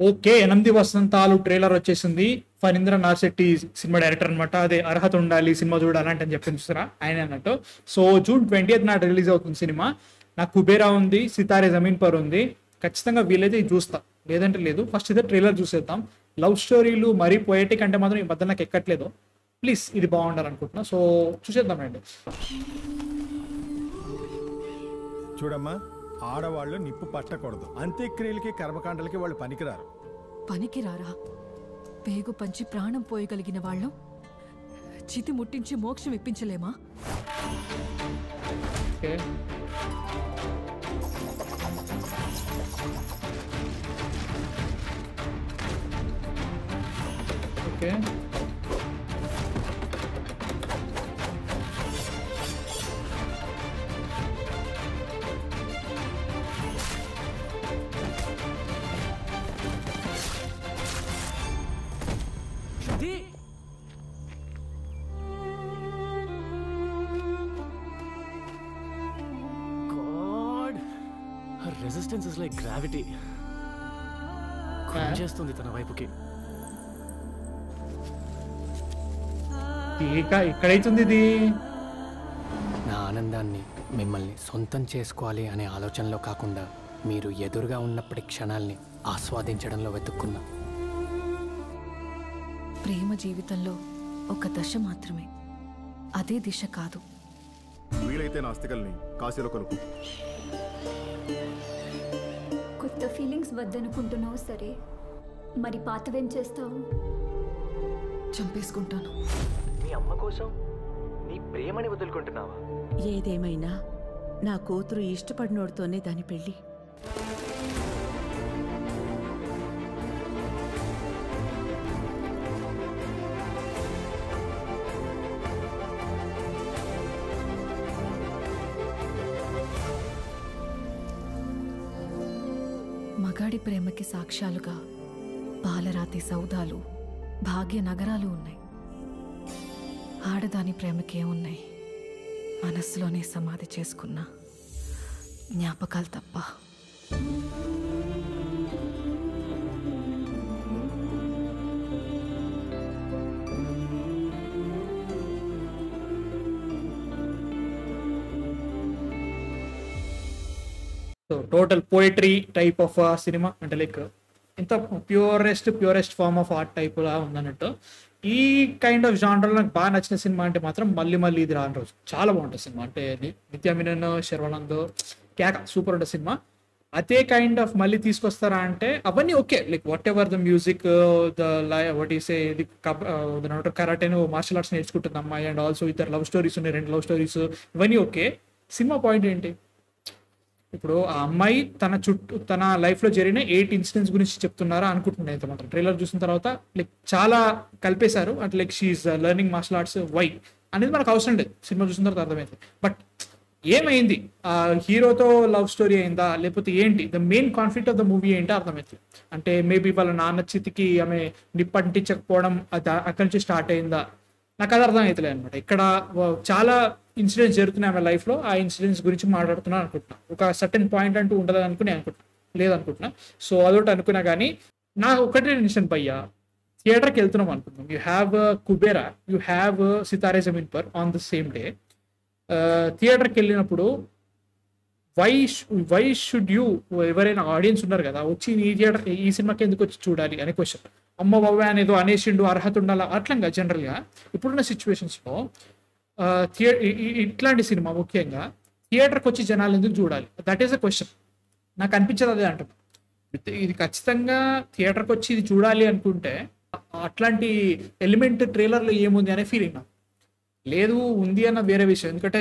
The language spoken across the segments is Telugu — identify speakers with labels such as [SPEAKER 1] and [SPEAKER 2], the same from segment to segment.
[SPEAKER 1] ఓకే, 8 వసంతాలు ట్రైలర్ వచ్చేసింది. ఫణీంద్ర నార్శెట్టి సినిమా డైరెక్టర్ అనమాట. అదే అర్హత ఉండాలి సినిమా చూడాలంటే అని చెప్పి చూస్తారా ఆయన అన్నట్టు. సో జూన్ 20th నాడు రిలీజ్ అవుతుంది సినిమా. నాకు కుబేరా ఉంది, సితారే జమీన్ పర్ ఉంది. ఖచ్చితంగా వీలైతే ఇది చూస్తా, లేదంటే లేదు. ఫస్ట్ అయితే ట్రైలర్ చూసేద్దాం. లవ్ స్టోరీలు మరీ పోయేటిక్ అంటే మాత్రం ఈ మధ్య నాకు ఎక్కట్లేదు. ప్లీజ్ ఇది బాగుండాలనుకుంటున్నా, సో చూసేద్దాం రండి.
[SPEAKER 2] చూడమ్మా, ఆడవాళ్ళు నిప్పు పట్టకూడదు. అంత్యక్రియలకి కర్మకాండలకి వాళ్ళు పనికిరారు.
[SPEAKER 3] పనికిరారా? పేగు పంచి ప్రాణం పోయగలిగిన వాళ్ళం చితి ముట్టించి మోక్షం ఇప్పించలేమా?
[SPEAKER 1] Okay, okay,
[SPEAKER 4] God, her resistance is like gravity. చేస్తుంది తన వైపుకి.
[SPEAKER 1] ఇక్కడైతుంది ఇది.
[SPEAKER 4] నా ఆనందాన్ని మిమ్మల్ని సొంతం చేసుకోవాలి అనే ఆలోచనలో కాకుండా మీరు ఎదురుగా ఉన్నప్పటి క్షణాల్ని ఆస్వాదించడంలో వెతుక్కున్నా.
[SPEAKER 3] ప్రేమ జీవితంలో ఒక దశ మాత్రమే, అదే దిశ కాదు.
[SPEAKER 5] వీలైతే నాస్తికల్ని కాశీలో కలుపు.
[SPEAKER 6] కొత్త ఫీలింగ్స్ వద్దనుకుంటున్నావు సరే, మరి పాతవేం చేస్తావు?
[SPEAKER 3] చంపేసుకుంటాను.
[SPEAKER 4] నీ అమ్మ కోసం నీ ప్రేమని వదులుకుంటున్నావా?
[SPEAKER 7] ఏదేమైనా నా కూతురు ఇష్టపడినోడితోనే దాని పెళ్ళి.
[SPEAKER 3] మగాడి ప్రేమకి సాక్ష్యాలుగా పాలరాతి సౌధాలు, భాగ్య నగరాలు ఉన్నాయి. ఆడదాని ప్రేమకేమున్నాయి? మనస్సులోనే సమాధి చేసుకున్న జ్ఞాపకాలు తప్ప.
[SPEAKER 1] So total poetry type of cinema, అంటే లైక్ ఇంత purest form of art type లా ఉందన్నట్టు. ఈ కైండ్ ఆఫ్ జానర్లో నాకు బాగా నచ్చిన సినిమా అంటే మాత్రం మళ్ళీ ఇది రాని రోజు. చాలా బాగుంటుంది సినిమా. అంటే నిత్య మీనన్, శర్వానంద్, క్యాక సూపర్ ఉంటుంది సినిమా. అదే కైండ్ ఆఫ్ మళ్ళీ తీసుకొస్తారా అంటే అవన్నీ okay, like what ever the music, the what is ఇది కరాటేను మార్షల్ ఆర్ట్స్ నేర్చుకుంటుంది అమ్మాయి, అండ్ ఆల్సో ఇద్దరు లవ్ స్టోరీస్ ఉన్నాయి, 2 లవ్ స్టోరీస్, ఇవన్నీ ఓకే. సినిమా పాయింట్ ఏంటి? ఇప్పుడు ఆ అమ్మాయి తన లైఫ్లో జరిగిన 8 ఇన్సిడెంట్స్ గురించి చెప్తున్నారా అనుకుంటున్నాను అయితే మాత్రం. ట్రైలర్ చూసిన తర్వాత లైక్ చాలా కలిపేశారు. అంటే like she's learning martial arts, why అనేది మనకు అవసరం లేదు, సినిమా చూసిన తర్వాత అర్థమైంది. బట్ ఏమైంది? ఆ హీరోతో లవ్ స్టోరీ అయిందా, లేకపోతే ఏంటి the main conflict of the movie ఏంటో అర్థమవుతుంది. అంటే మేబీ వాళ్ళ నాన్న చితికి ఆమె నిప్పంటించకపోవడం అక్కడి నుంచి స్టార్ట్ అయిందా, నాకు అది అర్థం అవుతలేదు అనమాట. ఇక్కడ చాలా ఇన్సిడెంట్స్ జరుగుతున్నాయి ఆమె లైఫ్లో, ఆ ఇన్సిడెంట్స్ గురించి మాట్లాడుతున్నాను అనుకుంటున్నా. ఒక సర్టెన్ పాయింట్ అంటూ ఉండదు అనుకుంటున్నా, లేదనుకుంటున్నా. సో అదొకటి అనుకున్నా. కానీ నాకు ఒకటే టెన్షన్ భయ్యా, థియేటర్కి వెళ్తున్నాం అనుకుంటున్నాం. You have Kubera, you have Sitaare Zameen Par on the same day. థియేటర్కి వెళ్ళినప్పుడు వై షుడ్ యూ, ఎవరైనా ఆడియన్స్ ఉన్నారు కదా వచ్చి ఈ సినిమాకి ఎందుకు వచ్చి చూడాలి అనే క్వశ్చన్. అమ్మ బాబాయ్ అనేదో అనేసిండు, అర్హత ఉండాలా అట్లంగా. జనరల్గా ఇప్పుడున్న సిచ్యువేషన్స్లో ఇట్లాంటి సినిమా ముఖ్యంగా థియేటర్కి వచ్చి జనాలు ఎందుకు చూడాలి, దట్ ఈస్ అ క్వశ్చన్. నాకు అనిపించదు అదే అంటున్నా. ఇది ఖచ్చితంగా థియేటర్కి వచ్చి ఇది చూడాలి అనుకుంటే అట్లాంటి ఎలిమెంట్ ట్రైలర్లో ఏముంది అనే ఫీలింగ్ నాకు లేదు. ఉంది అన్న వేరే విషయం, ఎందుకంటే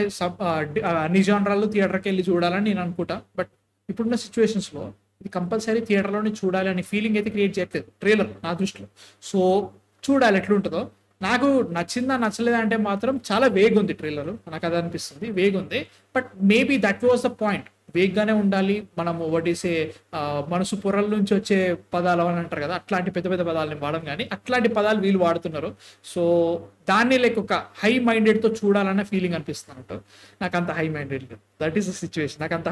[SPEAKER 1] అన్ని జానరాలు థియేటర్కి వెళ్ళి చూడాలని నేను అనుకుంటా. బట్ ఇప్పుడున్న సిచ్యువేషన్స్లో ఇది కంపల్సరీ థియేటర్లోనే చూడాలి అనే ఫీలింగ్ అయితే క్రియేట్ చేయట్లేదు ట్రైలర్ నా దృష్టిలో. సో చూడాలి ఎట్లుంటుందో. నాకు నచ్చిందా నచ్చలేదా అంటే మాత్రం చాలా వేగ్ ఉంది ట్రైలర్, నాకు అది అనిపిస్తుంది, వేగ్ ఉంది. But maybe that was the point. వేగ్గానే ఉండాలి, మనము వడ్డీసే మనసు పొరల నుంచి వచ్చే పదాలు అని అంటారు కదా, అట్లాంటి పెద్ద పెద్ద పదాలని వాడడం. కానీ అట్లాంటి పదాలు వీళ్ళు వాడుతున్నారు. సో దాన్ని లైక్ ఒక హై మైండెడ్తో చూడాలన్న ఫీలింగ్ అనిపిస్తున్నట్టు. నాకు అంత హై మైండెడ్ లేదు, దట్ ఈస్ ద సిచ్యువేషన్. నాకు అంత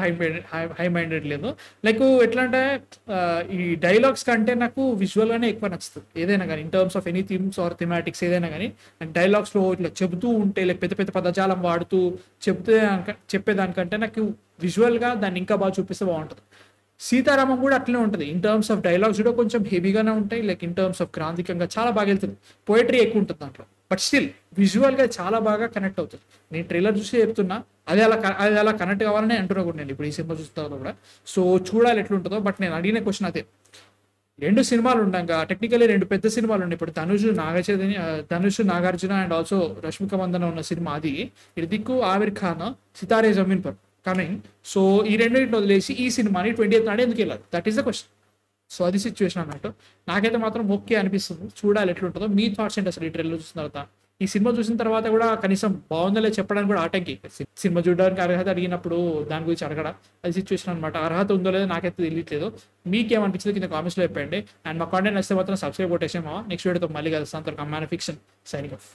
[SPEAKER 1] హై మైండెడ్ లేదు. లైక్ ఎట్లా అంటే ఈ డైలాగ్స్ కంటే నాకు విజువల్గానే ఎక్కువ నచ్చుతుంది ఏదైనా కానీ, in terms of any themes or thematics ఏదైనా కానీ. నాకు డైలాగ్స్లో ఇట్లా చెబుతూ ఉంటే లైక్ పెద్ద పెద్ద పదజాలం వాడుతూ చెప్పేదానికంటే నాకు విజువల్గా దాన్ని ఇంకా బాగా చూపిస్తే బాగుంటుంది. సీతారామం కూడా అట్లనే ఉంటుంది. ఇన్ టర్మ్స్ ఆఫ్ డైలాగ్స్ కూడా కొంచెం హెవీగానే ఉంటాయి, లైక్ ఇన్ టర్మ్స్ ఆఫ్ గ్రాంధికంగా చాలా బాగా వెళ్తుంది. పోయిటరీ ఎక్కువ ఉంటుంది దాంట్లో, బట్ స్టిల్ విజువల్గా చాలా బాగా కనెక్ట్ అవుతుంది. నేను ట్రైలర్ చూసి చెప్తున్నా, అది అలా కనెక్ట్ కావాలని అంటున్నా కూడా నేను ఇప్పుడు ఈ సినిమా చూసిన తర్వాత కూడా. సో చూడాలి ఎట్లుంటుందో. బట్ నేను అడిగిన క్వశ్చన్ అదే, 2 సినిమాలు ఉండగా టెక్నికలీ 2 పెద్ద సినిమాలు ఉన్నాయి. ఇప్పుడు ధనుష్ నాగార్జున అండ్ ఆల్సో రష్మిక మందన ఉన్న సినిమా అది, రితిక్ ఆమిర్ ఖాన్ సితారే జమీన్ పర్ కమింగ్. సో ఈ రెండింటిని వదిలేసి ఈ సినిమాని 20th నాడు ఎందుకు వెళ్ళాలి, that is the question. So అది సిచ్యువేషన్ అన్నట్టు. నాకైతే మాత్రం ఓకే అనిపిస్తుంది, చూడాలి ఎట్లుంటుందో. మీ థాట్స్ ఏంటి అసలు ఈ ట్రైలర్ చూసిన తర్వాత? ఈ సినిమా చూసిన తర్వాత కూడా కనీసం బాగుందో చెప్పడానికి కూడా ఆటంకి, సినిమా చూడడానికి అర్హత అడిగినప్పుడు దాని గురించి అడగడం, అది సిచ్యువేషన్ అనమాట. అర్హత ఉందో లేదో నాకైతే తెలియట్లేదు. మీకేమనిపించింది కింద కామెంట్స్లో చెప్పండి. అండ్ మా కాంటెంట్ నచ్చితే మాత్రం సబ్స్క్రైబ్ కొట్టేసామా. నెక్స్ట్ వీడియోతో మళ్ళీ కలుస్తాను. అంతవరకు అమ్మాయిన ఫిక్షన్ సైనింగ్ ఆఫ్.